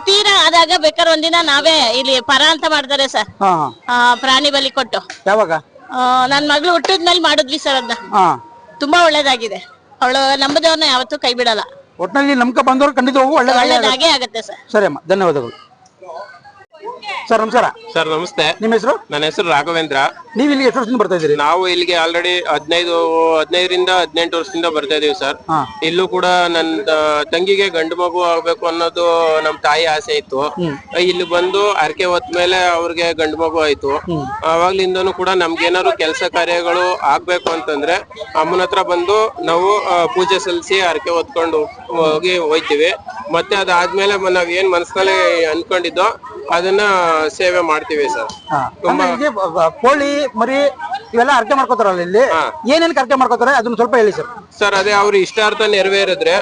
ತೀರಾ ಆದಾಗ ಬೇಕಾದ್ರೆ ಒಂದಿನ ನಾವೇ ಇಲ್ಲಿ ಪರ ಅಂತ ಮಾಡ್ತಾರೆ ಸರ್, ಪ್ರಾಣಿ ಬಲಿ ಕೊಟ್ಟು. ಯಾವಾಗ? ನನ್ ಮಗಳು ಹುಟ್ಟಿದ್ಮೇಲೆ ಮಾಡಿದ್ವಿ ಸರ್ ಅದನ್ನ. ತುಂಬಾ ಒಳ್ಳೇದಾಗಿದೆ. ಅವಳು ನಂಬದವ್ರನ್ನ ಯಾವತ್ತೂ ಕೈ ಬಿಡಲ್ಲ. ಒಟ್ಟಿನಲ್ಲಿ ನಂಬಿಕೆ ಬಂದವ್ರು ಖಂಡಿತ ಒಳ್ಳೇದಾಗೇ ಆಗತ್ತೆ ಸರ್. ಸರಿ ಅಮ್ಮ, ಧನ್ಯವಾದಗಳು. ಸರ್ ನಮಸ್ಕಾರ. ಸರ್ ನಮಸ್ತೆ. ನಿಮ್ಮ ಹೆಸರು? ನನ್ನ ಹೆಸರು ರಾಘವೇಂದ್ರ. ನೀವು ಇಲ್ಲಿಗೆ ಎಷ್ಟು ವರ್ಷದಿಂದ ಬರ್ತಾ ಇದ್ದೀರಿ? ನಾವು ಇಲ್ಲಿಗೆ ಆಲ್ರೆಡಿ 15ರಿಂದ 18 ವರ್ಷದಿಂದ ಬರ್ತಾ ಇದೀವಿ ಸರ್. ಇಲ್ಲೂ ಕೂಡ ನನ್ನ ತಂಗಿಗೆ ಗಂಡು ಮಗು ಆಗ್ಬೇಕು ಅನ್ನೋದು ನಮ್ ತಾಯಿ ಆಸೆ ಇತ್ತು. ಇಲ್ಲಿ ಬಂದು ಅರ್ಕೆ ಹೊತ್ತ ಮೇಲೆ ಅವ್ರಿಗೆ ಗಂಡು ಮಗು ಆಯ್ತು. ಅವಾಗ್ಲಿಂದನೂ ಕೂಡ ನಮ್ಗೇನಾದ್ರು ಕೆಲಸ ಕಾರ್ಯಗಳು ಆಗ್ಬೇಕು ಅಂತಂದ್ರೆ ಅಮ್ಮನ ಹತ್ರ ಬಂದು ನಾವು ಪೂಜೆ ಸಲ್ಲಿಸಿ ಅರ್ಕೆ ಹೊತ್ಕೊಂಡು ಹೋಗಿ ಹೋಯ್ತಿವಿ. ಮತ್ತೆ ಅದಾದ್ಮೇಲೆ ನಾವ್ ಏನ್ ಮನಸ್ಸಿನಲ್ಲಿ ಅನ್ಕೊಂಡಿದ್ದೋ ಅದನ್ನ ಸೇವೆ ಮಾಡ್ತೀವಿ ಸರ್. ತುಂಬಾ ಕೋಳಿ ಮರಿ ಇವೆಲ್ಲ ಅರ್ಕೆ ಮಾಡ್ಕೋತಾರಲ್ಲ, ಇಲ್ಲಿ ಏನೇನ್ ಅರ್ಕೆ ಮಾಡ್ಕೋತಾರೆ ಅದನ್ನ ಸ್ವಲ್ಪ ಹೇಳಿ ಸರ್. ಸರ್ ಅದೇ ಅವ್ರ ಇಷ್ಟಾರ್ಥ ನೆರವೇರಿದ್ರೆ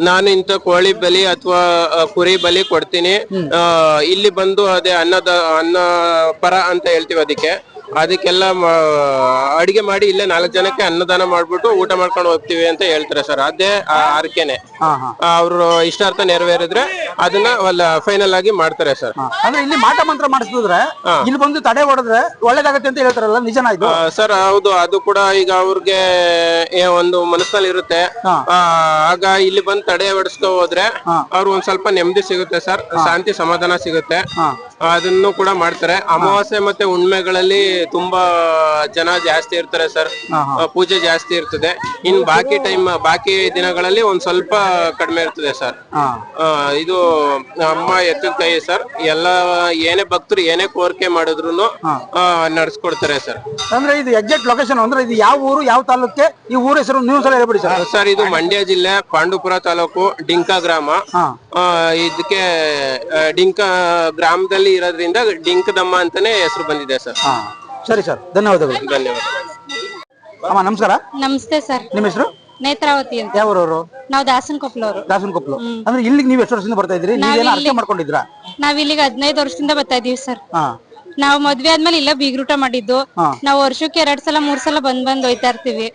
ನಾನು ಇಂತ ಕೋಳಿ ಬಲಿ ಅಥವಾ ಕುರಿ ಬಲಿ ಕೊಡ್ತೀನಿ. ಇಲ್ಲಿ ಬಂದು ಅದೇ ಅನ್ನ ಪರ ಅಂತ ಹೇಳ್ತೀವಿ ಅದಕ್ಕೆಲ್ಲ ಅಡಿಗೆ ಮಾಡಿ ಇಲ್ಲೇ 4 ಜನಕ್ಕೆ ಅನ್ನದಾನ ಮಾಡ್ಬಿಟ್ಟು ಊಟ ಮಾಡ್ಕೊಂಡು ಹೋಗ್ತೀವಿ ಅಂತ ಹೇಳ್ತಾರೆ ಸರ್. ಅದೇ ಆರ್ಕೆನೆ. ಅವ್ರು ಇಷ್ಟಾರ್ಥ ನೆರವೇರಿದ್ರೆ ಅದನ್ನ ಫೈನಲ್ ಆಗಿ ಮಾಡ್ತಾರೆ ಸರ್. ಅಂದ್ರೆ ಇಲ್ಲಿ ಮಾಟ ಮಂತ್ರ ಮಾಡಿಸಿದ್ರೆ ಇಲ್ಲಿ ಬಂದು ತಡೆ ಹೊಡೆದ್ರೆ ಒಳ್ಳೇದಾಗತ್ತೆ ಅಂತ ಹೇಳ್ತಾರಲ್ಲ, ನಿಜನಾ ಇದು? ಸರ್ ಹೌದು. ಅದು ಕೂಡ ಈಗ ಅವ್ರಿಗೆ ಒಂದು ಮನಸ್ಸಲ್ಲಿ ಇರುತ್ತೆ. ಆಗ ಇಲ್ಲಿ ಬಂದು ತಡೆ ಹೊಡೆಸ್ಕೊ ಹೋದ್ರೆ ಅವ್ರು ಒಂದ್ ಸ್ವಲ್ಪ ನೆಮ್ಮದಿ ಸಿಗುತ್ತೆ ಸರ್, ಶಾಂತಿ ಸಮಾಧಾನ ಸಿಗುತ್ತೆ. ಅದನ್ನು ಕೂಡ ಮಾಡ್ತಾರೆ. ಅಮಾವಾಸ್ಯೆ ಮತ್ತೆ ಹುಣ್ಮೆಗಳಲ್ಲಿ ತುಂಬಾ ಜನ ಜಾಸ್ತಿ ಇರ್ತಾರೆ ಸರ್, ಪೂಜೆ ಜಾಸ್ತಿ ಇರ್ತದೆ. ಇನ್ ಬಾಕಿ ದಿನಗಳಲ್ಲಿ ಒಂದ್ ಸ್ವಲ್ಪ ಕಡಿಮೆ ಇರ್ತದೆ ಸರ್. ಇದು ಅಮ್ಮ ಎತ್ತಿದ ಕೈ ಸರ್. ಏನೇ ಭಕ್ತರು ಏನೇ ಕೋರಿಕೆ ಮಾಡಿದ್ರು ನಡ್ಸ್ಕೊಡ್ತಾರೆ ಸರ್. ಅಂದ್ರೆ ಇದು ಎಕ್ಸಾಕ್ಟ್ ಲೊಕೇಶನ್ ಅಂದ್ರೆ ಇದು ಯಾವ ಊರು, ಯಾವ ತಾಲೂಕೆ? ಈ ಊರ ಹೆಸರು ನೀವು ಸಲ ಹೇಳ್ಬಿಡಿ ಸರ್. ಸರ್ ಇದು ಮಂಡ್ಯ ಜಿಲ್ಲೆ ಪಾಂಡುಪುರ ತಾಲೂಕು ಡಿಂಕ ಗ್ರಾಮ. ಇದಕ್ಕೆ ಡಿಂಕ ಗ್ರಾಮದಲ್ಲಿ ಇರೋದ್ರಿಂದ ಡಿಂಕದಮ್ಮ ಅಂತಾನೆ ಹೆಸರು ಬಂದಿದೆ ಸರ್. ಸರಿ ಸರ್, ಧನ್ಯವಾದಗಳು. ಧನ್ಯವಾದ. ಅಮ್ಮ ನಮಸ್ಕಾರ. ನಮಸ್ತೆ ಸರ್. ನಿಮ್ಮ ಹೆಸರು? ನೇತ್ರಾವತಿ ಅಂತ. ಯಾವೂರವರು? ನಾವು ದಾಸನಕೊಪ್ಲವರು. ದಾಸನಕೊಪ್ಲು. ಅಂದ್ರೆ ಇಲ್ಲಿಗೆ ನೀವು ಎಷ್ಟು ವರ್ಷದಿಂದ ಬರ್ತಾ ಇದ್ರಿ? ನೀವೇನು ಅರ್ಕೆ ಮಾಡ್ಕೊಂಡಿದ್ರಾ? ನಾವ್ ಇಲ್ಲಿಗೆ 15 ವರ್ಷದಿಂದ ಬರ್ತಾ ಇದೀವಿ ಸರ್. ನಾವ್ ಮದ್ವೆ ಆದ್ಮೇಲೆ ಇಲ್ಲ ಬೀಗ್ರೂಟ ಮಾಡಿದ್ದು. ನಾವ್ ವರ್ಷಕ್ಕೆ 2 ಸಲ 3 ಸಲ ಬಂದ್ ಹೋಯ್ತಾ ಇರ್ತೀವಿ.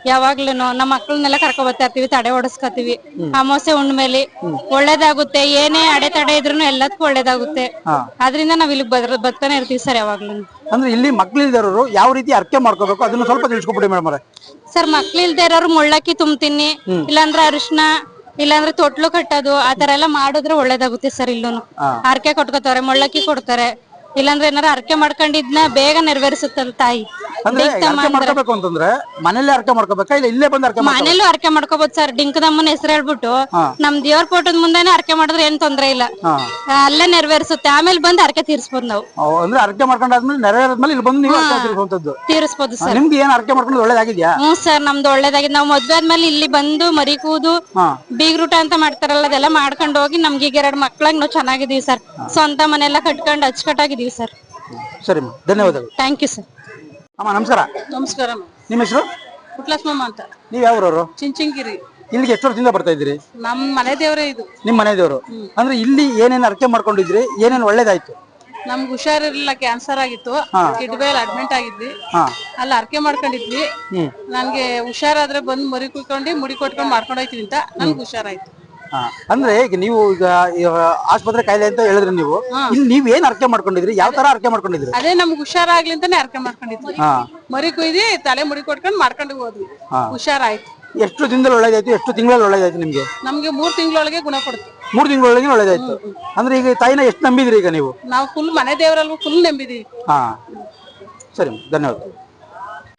ಯಾವಾಗ್ಲೂನು ನಮ್ಮ ಮಕ್ಕಳನ್ನೆಲ್ಲ ಕರ್ಕೊ ಬರ್ತಾ ಇರ್ತೀವಿ, ತಡೆ ಹೊಡಸ್ಕತೀವಿ. ಅಮಾವಾಸ್ಯೆ ಉಣ್ಮೇಲೆ ಒಳ್ಳೇದಾಗುತ್ತೆ. ಏನೇ ಅಡೆತಡೆ ಇದ್ರು ಎಲ್ಲದಕ್ಕೂ ಒಳ್ಳೇದಾಗುತ್ತೆ. ಆದ್ರಿಂದ ನಾವ್ ಇಲ್ಲಿ ಬರ್ತಾನೆ ಇರ್ತೀವಿ ಸರ್ ಯಾವಾಗ್ಲೂ. ಅಂದ್ರೆ ಇಲ್ಲಿ ಮಕ್ಳಿಲ್ದಿರೋರು ಯಾವ ರೀತಿ ಅರ್ಕೆ ಮಾಡ್ಕೋಬೇಕು ಅದನ್ನ ಸ್ವಲ್ಪ ತಿಳಿಸ್ಕೊಬಿಡಿ ಮೇಡಮ್. ಸರ್ ಮಕ್ಳಿಲ್ದೇ ಇರೋರು ಮುಳ್ಳಕ್ಕಿ ತುಂಬ್ತೀನಿ, ಇಲ್ಲಾಂದ್ರೆ ಅರಿಶಿನ, ಇಲ್ಲಾಂದ್ರೆ ತೊಟ್ಲು ಕಟ್ಟೋದು, ಆತರ ಎಲ್ಲ ಮಾಡಿದ್ರೆ ಒಳ್ಳೇದಾಗುತ್ತೆ ಸರ್. ಇಲ್ಲೂನು ಅರ್ಕೆ ಕೊಟ್ಕೋತಾರೆ, ಮುಳ್ಳಕ್ಕಿ ಕೊಡ್ತಾರೆ. ಇಲ್ಲಾಂದ್ರೆ ಏನಾರ ಅರ್ಕೆ ಮಾಡ್ಕೊಂಡಿದ್ನ ಬೇಗ ನೆರವೇರಿಸುತ್ತಲ್ಲ ತಾಯಿ. ಅಂದ್ರೆ ಅರ್ಕೆ ಮಾಡ್ಕೋಬೇಕು ಅಂತಂದ್ರೆ ಮನೇಲೆ ಅರ್ಕೆ ಮಾಡ್ಕೋಬೇಕಾ ಇಲ್ಲ ಇಲ್ಲೇ ಬಂದು ಅರ್ಕೆ ಮನೇಲೂ ಅರ್ಕೆ ಮಾಡ್ಕೋಬಹುದು ಸರ್. ಡಿಂಕದಮ್ಮನ ಹೆಸರು ಹೇಳ್ಬಿಟ್ಟು ನಮ್ ದೇವ್ರ ಫೋಟೋದ ಮುಂದೆನೆ ಅರ್ಕೆ ಮಾಡಿದ್ರೆ ಏನ್ ತೊಂದ್ರೆ ಇಲ್ಲ, ಅಲ್ಲೇ ನೆರವೇರಿಸುತ್ತೆ. ಆಮೇಲೆ ಬಂದು ಅರ್ಕೆ ತೀರ್ಸ್ಬೋದು ನಾವು. ಅಂದ್ರೆ ಅರ್ಕೆ ಮಾಡ್ಕೊಂಡಾದ್ಮೇಲೆ ನೆರವೇರಿದ್ಮೇಲೆ ಇಲ್ಲಿ ಬಂದು ನೀವು ತೀರಿಸಬಹುದು ಸರ್. ನಿಮ್ಗೆ ಏನ್ ಅರ್ಕೆ ಮಾಡ್ಕೊಂಡು ಒಳ್ಳೇದಾಗಿದ್ಯಾ? ಸರ್ ನಮ್ದು ಒಳ್ಳೇದಾಗಿದೆ. ನಾವು ಮದ್ವೆ ಆದ್ಮೇಲೆ ಇಲ್ಲಿ ಬಂದು ಮರಿ ಕೂದು ಬೀಗ್ರೂಟ ಅಂತ ಮಾಡ್ತಾರಲ್ಲ ಅದೆಲ್ಲ ಮಾಡ್ಕೊಂಡು ಹೋಗಿ ನಮ್ಗೆ ಈಗ 2 ಮಕ್ಳಾಗ ನಾವು ಚೆನ್ನಾಗಿದೀವಿ ಸರ್. ಸ್ವಂತ ಮನೆಯೆಲ್ಲ ಕಟ್ಕೊಂಡು ಅಚ್ಚುಕಟ್ಟಾಗಿದೀವಿ ಸರ್. ಸರಿ, ಧನ್ಯವಾದಗಳು. Thank you sir. ಅಮ್ಮ ನಮಸ್ಕಾರ. ನಮಸ್ಕಾರ. ನಿಮ್ಮ ಹೆಸರು? ಪುಟ್ಲಸ್ಮಮ್ಮ ಅಂತ. ನೀವ್ ಯಾವ್ರವ್ರು? ಚಿಂಚಿಂಗಿರಿ. ಇಲ್ಲಿಗೆ ಎಷ್ಟು ವರ್ಷದಿಂದ ಬರ್ತಾ ಇದ್ದೀರಿ? ನಮ್ ಮನೆ ದೇವ್ರೇ ಇದು. ನಿಮ್ ಮನೆ ದೇವ್ರು. ಅಂದ್ರೆ ಇಲ್ಲಿ ಏನೇನ್ ಅರ್ಕೆ ಮಾಡ್ಕೊಂಡಿದ್ರಿ, ಏನೇನ್ ಒಳ್ಳೇದಾಯ್ತು? ನಮ್ಗೆ ಹುಷಾರಿರ್ಲಿಲ್ಲ, ಕ್ಯಾನ್ಸರ್ ಆಗಿತ್ತು. ಕಿಡ್ಬೇಲ್ ಅಡ್ಮಿಟ್ ಆಗಿದ್ವಿ. ಅಲ್ಲಿ ಅರ್ಕೆ ಮಾಡ್ಕೊಂಡಿದ್ವಿ. ನನ್ಗೆ ಹುಷಾರಾದ್ರೆ ಬಂದು ಮರಿ ಕುಯ್ಕೊಂಡು ಮುಡಿ ಕೊಟ್ಕೊಂಡು ಮಾಡ್ಕೊಂಡು ಹೋಯ್ತೀವಿ ಅಂತ ನನ್ಗೆ ಹುಷಾರಾಯ್ತು. ಅಂದ್ರೆ ಈಗ ನೀವು ಈಗ ಆಸ್ಪತ್ರೆ ಕಾಯಿಲೆ ಅಂತ ಹೇಳಿದ್ರಿ, ನೀವು ಇಲ್ಲಿ ನೀವ್ ಏನ್ ಅರ್ಕೆ ಮಾಡ್ಕೊಂಡಿದ್ರಿ? ಯಾವ ತರ ಅರ್ಕೆ ಮಾಡ್ಕೊಂಡಿದ್ರಿ? ಅದೇ ನಮ್ಗೆ ಹುಷಾರಾಗ್ಲಿ ಅಂತಾನೆ ಅರ್ಕೆ ಮಾಡ್ಕೊಂಡಿದ್ವಿ. ಮರಿ ಕುಯ್ದಿ ತಲೆ ಮುಡಿ ಕೊಟ್ಕೊಂಡು ಮಾಡ್ಕೊಂಡು ಹೋದ್ವಿ. ಹುಷಾರಾಯ್ತು. ಎಷ್ಟು ದಿನದಲ್ಲಿ ಒಳ್ಳೇದಾಯ್ತು, ಎಷ್ಟು ತಿಂಗಳಲ್ಲಿ ಒಳ್ಳೇದಾಯ್ತು ನಿಮ್ಗೆ? ನಮ್ಗೆ 3 ತಿಂಗಳೊಳಗೆ ಗುಣ ಕೊಡ್ತು. 3 ತಿಂಗಳೊಳಗೆ ಒಳ್ಳೇದಾಯ್ತು. ಅಂದ್ರೆ ಈಗ ತಾಯಿನ ಎಷ್ಟು ನಂಬಿದ್ರಿ ಈಗ ನೀವು? ನಾವು ಫುಲ್ ಮನೆ ದೇವರಲ್ವ ಫುಲ್ ನಂಬಿದೀವಿ. ಸರಿ, ಧನ್ಯವಾದ.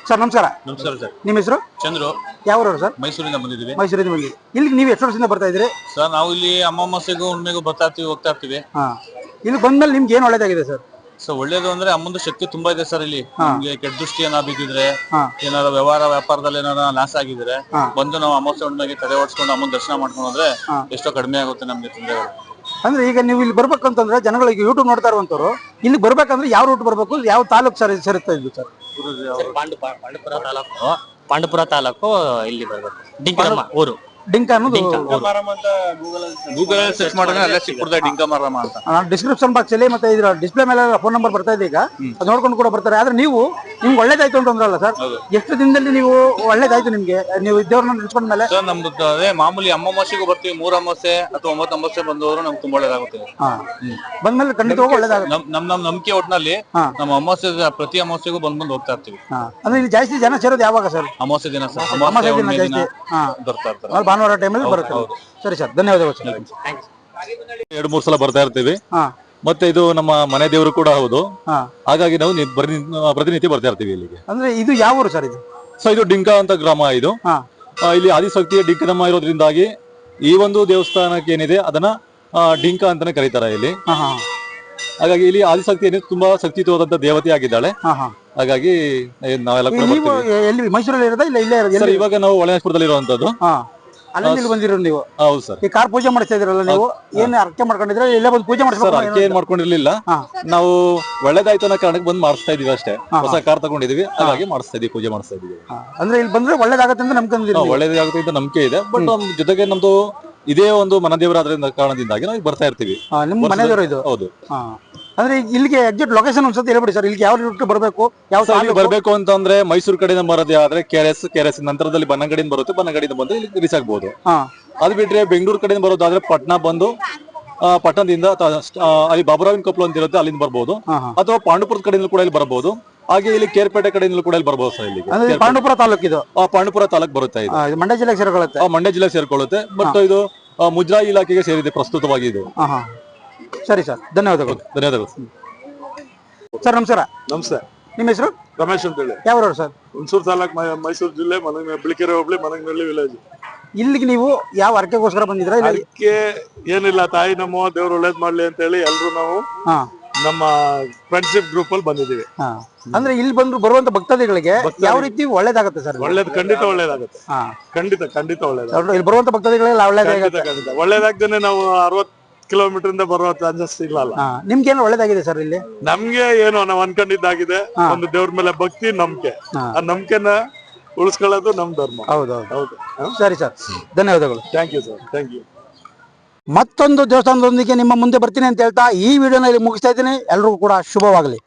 ಸರ್ ನಮಸ್ಕಾರ. ನಮಸ್ಕಾರ ಸರ್. ನಿಮ್ಮ ಹೆಸರು? ಚಂದ್ರು. ಯಾವ್ರವ್ರು ಸರ್? ಮೈಸೂರಿಂದ ಬಂದಿದ್ದೀವಿ. ಮೈಸೂರಿಂದ ಬಂದಿದ್ದೀವಿ. ಇಲ್ಲಿ ನೀವು ಎಷ್ಟು ವರ್ಷದಿಂದ ಬರ್ತಾ ಇದ್ರಿ? ಸರ್ ನಾವು ಇಲ್ಲಿ ಅಮಾವಾಸ್ಯೆಗೂ ಹುಣ್ಮೆಗೂ ಬರ್ತಾ ಇರ್ತೀವಿ, ಹೋಗ್ತಾ ಇರ್ತೀವಿ. ಇಲ್ಲಿ ಬಂದ್ಮೇಲೆ ನಿಮ್ಗೆ ಏನ್ ಒಳ್ಳೇದಾಗಿದೆ ಸರ್? ಸರ್ ಒಳ್ಳೇದು ಅಂದ್ರೆ ಅಮ್ಮಂದು ಶಕ್ತಿ ತುಂಬಾ ಇದೆ ಸರ್. ಇಲ್ಲಿ ನಮ್ಗೆ ಕೆಟ್ಟ ದೃಷ್ಟಿಯನ್ನ ಬಿದ್ದಿದ್ರೆ, ಏನಾರ ವ್ಯಾಪಾರದಲ್ಲಿ ಏನಾರ ಲಾಸ್ ಆಗಿದ್ರೆ ಬಂದು ನಾವು ಅಮಾವಾಸ್ಯೆ ಹುಣ್ಮೆಗೆ ತಲೆ ಓಡಿಸ್ಕೊಂಡು ಅಮ್ಮನ ದರ್ಶನ ಮಾಡ್ಕೊಂಡು ಹೋದ್ರೆ ಎಷ್ಟೋ ಕಡಿಮೆ ಆಗುತ್ತೆ ನಮ್ಗೆ ತೊಂದರೆಗಳು. ಅಂದ್ರೆ ಈಗ ನೀವು ಇಲ್ಲಿ ಬರ್ಬೇಕಂತಂದ್ರೆ ಜನಗಳಿಗೆ ಯೂಟ್ಯೂಬ್ ನೋಡ್ತಾ ಇರುವಂತವ್ರು ಇಲ್ಲಿ ಬರ್ಬೇಕಂದ್ರೆ ಯಾವ ರೂಟ್ ಬರ್ಬೇಕು, ಯಾವ ತಾಲೂಕ್ ಸೇರುತ್ತೆ ಇದು ಸರ್? ಪಾಂಡುಪುರ ತಾಲೂಕು ಇಲ್ಲಿ ಬರ್ಬೇಕು ಡಿಂಕಮ್ಮ ಊರು. ಡಿಂಕ ಅನ್ನೋದು ಗೂಗಲ್ ಸರ್ಚ್ ಮಾಡಿದ್ರೆ ಅಲ್ಲೇ ಸಿಕ್ಬಿಡ್ತಾರೆ ಡಿಂಕಮರಮ್ಮ ಅಂತ. ಡಿಸ್ಕ್ರಿಪ್ಷನ್ ಬಾಕ್ಸ್ ಅಲ್ಲಿ ಮತ್ತೆ ಇದ್ರ ಡಿಸ್ಪ್ಲೇ ಮೇಲೆ ಫೋನ್ ನಂಬರ್ ಬರ್ತಾ ಇದೆ ಈಗ, ಅದು ನೋಡ್ಕೊಂಡು ಕೂಡ ಬರ್ತಾರೆ. ಆದ್ರೆ ನೀವು ನಿಮ್ಗೆ ಒಳ್ಳೇದಾಯ್ತು ಅಂತ ಅಂದ್ರಲ್ಲ ಸರ್, ಎಷ್ಟು ದಿನದಲ್ಲಿ ನೀವು ಒಳ್ಳೇದಾಯ್ತು ನಿಮ್ಗೆ, ನೀವು ದೇವ್ರನ್ನ ನಿಲ್ಸ್ಕೊಂಡ ಮೇಲೆ? ಸರ್ ನಮ್ದು ಅದೇ ಮಾಮೂಲಿ ಅಮಾವಾಸ್ಯೆಗೂ ಬರ್ತೀವಿ, 3 ಅಮಾವಾಸ್ಯೆ ಅಥವಾ 9 ಅಮಾವಾಸ್ಯೆ ಬಂದವರು ನಮ್ಗೆ ತುಂಬಾ ಒಳ್ಳೇದಾಗುತ್ತೆ. ಬಂದ್ಮೇಲೆ ಖಂಡಿತವಾಗೂ ಒಳ್ಳೇದಾಗುತ್ತೆ. ನಮ್ ನಂಬಿಕೆ ಒಟ್ನಲ್ಲಿ ನಮ್ಮ ಅಮಾವಾಸ್ಯೆ ಪ್ರತಿ ಅಮಾವಾಸ್ಯೆಗೂ ಬಂದ್ ಹೋಗ್ತಾ ಇರ್ತೀವಿ. ಅಂದ್ರೆ ಇಲ್ಲಿ ಜಾಸ್ತಿ ಜನ ಸೇರೋದು ಯಾವಾಗ ಸರ್? ಅಮಾವಾಸ್ಯೆ ದಿನ ಸರ್, ಅಮಾವಾಸ್ಯೆ ದಿನ ಹುಣ್ಣಿಮೆ ಜಾಸ್ತಿ ಬರ್ತಾ ಇರ್ತಾರೆ. ಭಾನುವಾರ ಟೈಮಲ್ಲಿ ಬರುತ್ತೆ. ಸರಿ ಸರ್, ಧನ್ಯವಾದಗಳು ಸರ್. 2-3 ಸಲ ಬರ್ತಾ ಇರ್ತೀವಿ. ಮತ್ತೆ ಇದು ನಮ್ಮ ಮನೆ ದೇವರು ಕೂಡ ಹೌದು, ಹಾಗಾಗಿ ನಾವು ಪ್ರತಿನಿತ್ಯ ಬರ್ತಾ ಇರ್ತೀವಿ ಇಲ್ಲಿಗೆ. ಅಂದ್ರೆ ಇದು ಯಾವ ಊರು ಸರ್ ಇದು? ಸೊ ಇದು ಡಿಂಕ ಅಂತ ಗ್ರಾಮ ಇದು. ಇಲ್ಲಿ ಆದಿಶಕ್ತಿಯ ಡಿಂಕದಮ್ಮ ಇರೋದ್ರಿಂದಾಗಿ ಈ ಒಂದು ದೇವಸ್ಥಾನಕ್ಕೆ ಏನಿದೆ ಅದನ್ನ ಡಿಂಕ ಅಂತಾನೆ ಕರೀತಾರೆ ಇಲ್ಲಿ. ಹಾಗಾಗಿ ಇಲ್ಲಿ ಆದಿಶಕ್ತಿ ಏನಿದೆ ತುಂಬಾ ಶಕ್ತಿಯುತವಾದಂತ ದೇವತೆ ಆಗಿದ್ದಾಳೆ. ಹಾಗಾಗಿ ನಾವೆಲ್ಲ ಕೂಡ ಬರ್ತೀವಿ. ಎಲ್ಲಿ ಮೈಸೂರಲ್ಲಿ ಇರೋದಾ ಇಲ್ಲ ಇಲ್ಲೇ ಇರೋದು? ಸರ್ ಇವಾಗ ನಾವು ಒಳನೇಶ್ಪುರದಲ್ಲಿ ಇರುವಂತದ್ದು. ಅಲ್ಲಿಂದ ಇಲ್ಲಿ ಬಂದಿರೋದು ನೀವು? ಹೌದು ಸರ್. ಈ ಕಾರ್ ಪೂಜೆ ಮಾಡಿಸ್ತಾ ಇದ್ರಲ್ಲ ನೀವು, ಏನ್ ಅರ್ಕೆ ಮಾಡ್ಕೊಂಡಿದ್ರೆ ಇಲ್ಲೇ ಬಂದು ಪೂಜೆ ಸರ್? ಅರ್ಕೆ ಏನ್ ಮಾಡ್ಕೊಂಡಿರ್ಲಿಲ್ಲ, ನಾವು ಒಳ್ಳೇದಾಯ್ತು ಅನ್ನೋ ಕಾರಣಕ್ಕೆ ಬಂದು ಮಾಡಿಸ್ತಾ ಇದೀವಿ ಅಷ್ಟೇ. ಹೊಸ ಕಾರ್ ತಗೊಂಡಿದೀವಿ, ಹಾಗಾಗಿ ಮಾಡಿಸ್ತಾ ಇದೀವಿ, ಪೂಜೆ ಮಾಡಿಸ್ತಾ ಇದೀವಿ. ಅಂದ್ರೆ ಇಲ್ಲಿ ಬಂದ್ರೆ ಒಳ್ಳೇದಾಗತ್ತೆ ಅಂತ ನಂಬ್ಕೊಂಡಿದ್ದೀವಿ. ಒಳ್ಳೇದಾಗುತ್ತೆ ಅಂತ ನಂಬಿಕೆ ಇದೆ. ಬಟ್ ನಮ್ ಜೊತೆಗೆ ನಮ್ದು ಇದೇ ಒಂದು ಮನದೇವರಾದ್ರಿಂದ ಕಾರಣದಿಂದಾಗಿ ನಾವು ಬರ್ತಾ ಇರ್ತೀವಿ. ನಿಮ್ಮ ಮನೆದೇವರು ಇದು? ಹೌದು. ಅಂದ್ರೆ ಇಲ್ಲಿಗೆ ಎಕ್ಸಾಕ್ಟ್ ಲೊಕೇಶನ್ ಒಂದ್ಸತಿ ಹೇಳ್ಬಿಡಿ ಸರ್, ಇಲ್ಲಿಗೆ ಯಾವ ರೂಟ್ ಬರಬೇಕು, ಯಾವ ಬರ್ಬೇಕು ಅಂತಂದ್ರೆ ಮೈಸೂರು ಕಡೆಯಿಂದ ಬರೋದೇ ಆದ್ರೆ ಕೆಆರ್ಎಸ್ ನಂತರದಲ್ಲಿ ಬನ್ನಂಗಡಿಯಿಂದ ಬರುತ್ತೆ, ಬನ್ನಂಗಡಿಯಿಂದ ಬಂದು ಇಲ್ಲಿ ರೀಚ್ ಆಗ್ಬಹುದು. ಅದು ಬಿಟ್ರೆ ಬೆಂಗಳೂರು ಕಡೆಯಿಂದ ಬರೋದಾದ್ರೆ ಪಟ್ನಾ ಬಂದು ಪಟ್ಟಣದಿಂದ ಅಲ್ಲಿ ಬಾಬುರಾವಿನ ಕೊಪ್ಪಲು ಅಂತ ಇರುತ್ತೆ, ಅಲ್ಲಿಂದ ಬರ್ಬೋದು. ಅಥವಾ ಪಾಂಡುಪುರದ ಕಡೆಯಿಂದ ಕೂಡ ಇಲ್ಲಿ ಬರಬಹುದು. ಹಾಗೆ ಇಲ್ಲಿ ಕೇರ್ಪೇಟೆ ಕಡೆಯಿಂದ ಕೂಡ ಇಲ್ಲಿ ಬರ್ಬೋದು ಸರ್. ಇಲ್ಲಿ ಪಾಂಡುಪುರ ತಾಲೂಕು ಇದು? ಪಾಂಡುಪುರ ತಾಲೂಕು ಬರುತ್ತೆ ಇದು. ಮಂಡ್ಯ ಜಿಲ್ಲೆಗೆ ಸೇರ್ಕೊಳ್ಳುತ್ತೆ? ಮಂಡ್ಯ ಜಿಲ್ಲೆಗೆ ಸೇರ್ಕೊಳ್ಳುತ್ತೆ. ಬಟ್ ಇದು ಮುಜರಾಯಿ ಇಲಾಖೆಗೆ ಸೇರಿದೆ ಪ್ರಸ್ತುತವಾಗಿ ಇದು. ಸರಿ ಸರ್, ಧನ್ಯವಾದಗಳು. ಧನ್ಯವಾದಗಳು ಸರ್. ನಮಸ್ಕಾರ. ನಮಸ್ತೆ. ನಿಮ್ಮ ಹೆಸರು? ರಮೇಶ್ ಅಂತ ಹೇಳಿ. ಯಾವ ಸರ್? ಹುಣಸೂರು ತಾಲೂಕ್, ಮೈಸೂರು ಜಿಲ್ಲೆ, ಬಿಳಿಕೆರೆ ಹೋಬಳಿ, ಮನಗನಹಳ್ಳಿ ವಿಲೇಜ್. ಇಲ್ಲಿಗೆ ನೀವು ಯಾವ ಅರ್ಕೆಗೋಸ್ಕರ ಬಂದಿದ್ರ? ಅದಕ್ಕೆ ಏನಿಲ್ಲ, ತಾಯಿ ನಮ್ಮ ದೇವ್ರು ಒಳ್ಳೇದ್ ಮಾಡ್ಲಿ ಅಂತ ಹೇಳಿ ಎಲ್ರು ನಾವು ನಮ್ಮ ಫ್ರೆಂಡ್ಶಿಪ್ ಗ್ರೂಪ್ ಅಲ್ಲಿ ಬಂದಿದ್ದೀವಿ. ಅಂದ್ರೆ ಇಲ್ಲಿ ಬಂದು ಬರುವಂತ ಭಕ್ತಾದಿಗಳಿಗೆ ಯಾವ ರೀತಿ ಒಳ್ಳೇದಾಗುತ್ತೆ ಸರ್? ಒಳ್ಳೇದ್ ಖಂಡಿತ ಒಳ್ಳೇದಾಗುತ್ತೆ. ಖಂಡಿತ ಒಳ್ಳೇದಾಗುತ್ತೆ. ಇಲ್ಲಿ ಬರುವಂತ ಭಕ್ತಾದಿಗಳೆಲ್ಲ ಒಳ್ಳೇದಾಗುತ್ತೆ. ಒಳ್ಳೇದಾಗ್ದೇನೆ ನಾವು 60 ಕಿಲೋಮೀಟರ್ ಇಂದ ಬರೋ ಚಾನ್ಸಸ್ ಇಲ್ಲ. ನಿಮ್ಗೇನು ಒಳ್ಳೇದಾಗಿದೆ ಸರ್ ಇಲ್ಲಿ? ನಮ್ಗೆ ಏನು ನಾವು ಅನ್ಕೊಂಡಿದ್ದಾಗಿದೆ, ಒಂದು ದೇವ್ರ ಮೇಲೆ ಭಕ್ತಿ, ನಂಬಿಕೆ. ಆ ನಂಬಿಕೆನ ಉಳಿಸ್ಕೊಳ್ಳೋದು ನಮ್ ಧರ್ಮ. ಹೌದು. ಸರಿ ಸರ್, ಧನ್ಯವಾದಗಳು. Thank you sir, thank you. ಮತ್ತೊಂದು ದೇವಸ್ಥಾನದೊಂದಿಗೆ ನಿಮ್ಮ ಮುಂದೆ ಬರ್ತೀನಿ ಅಂತ ಹೇಳ್ತಾ ಈ ವಿಡಿಯೋನ ಇಲ್ಲಿ ಮುಗಿಸ್ತಾ ಇದ್ದೀನಿ. ಎಲ್ರಿಗೂ ಕೂಡ ಶುಭವಾಗಲಿ.